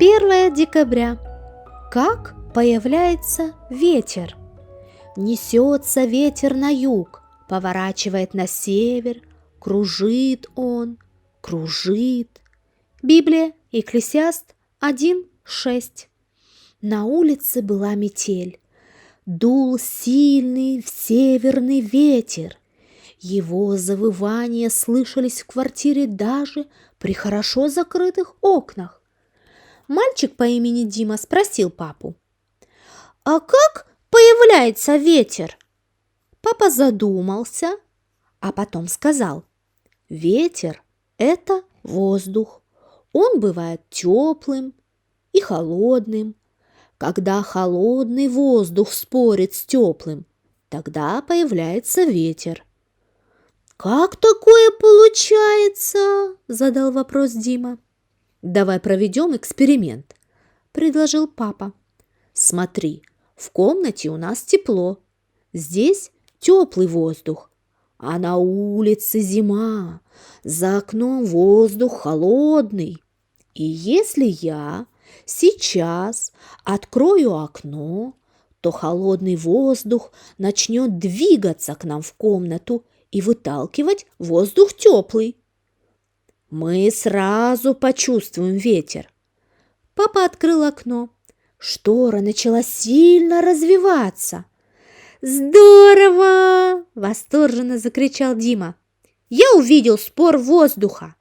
1 декабря. Как появляется ветер? Несется ветер на юг, поворачивает на север, кружит он, кружит. Библия, Екклесиаст 1:6. На улице была метель. Дул сильный северный ветер. Его завывания слышались в квартире даже при хорошо закрытых окнах. Мальчик по имени Дима спросил папу: «А как появляется ветер?» Папа задумался, а потом сказал: «Ветер – это воздух. Он бывает теплым и холодным. Когда холодный воздух спорит с теплым, тогда появляется ветер». «Как такое получается?» – задал вопрос Дима. «Давай проведем эксперимент», – предложил папа. «Смотри, в комнате у нас тепло, здесь теплый воздух, а на улице зима, за окном воздух холодный. И если я сейчас открою окно, то холодный воздух начнет двигаться к нам в комнату и выталкивать воздух теплый. Мы сразу почувствуем ветер». Папа открыл окно. Штора начала сильно развиваться. «Здорово!» – восторженно закричал Дима. «Я увидел спор воздуха!»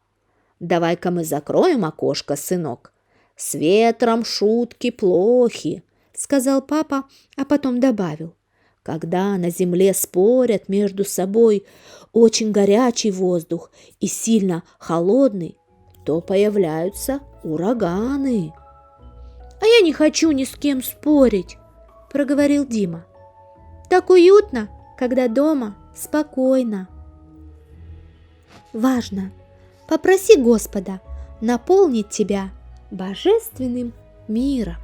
«Давай-ка мы закроем окошко, сынок. С ветром шутки плохи», – сказал папа, а потом добавил: «Когда на земле спорят между собой очень горячий воздух и сильно холодный, то появляются ураганы». «А я не хочу ни с кем спорить», – проговорил Дима. «Так уютно, когда дома спокойно». Важно, попроси Господа наполнить тебя божественным миром.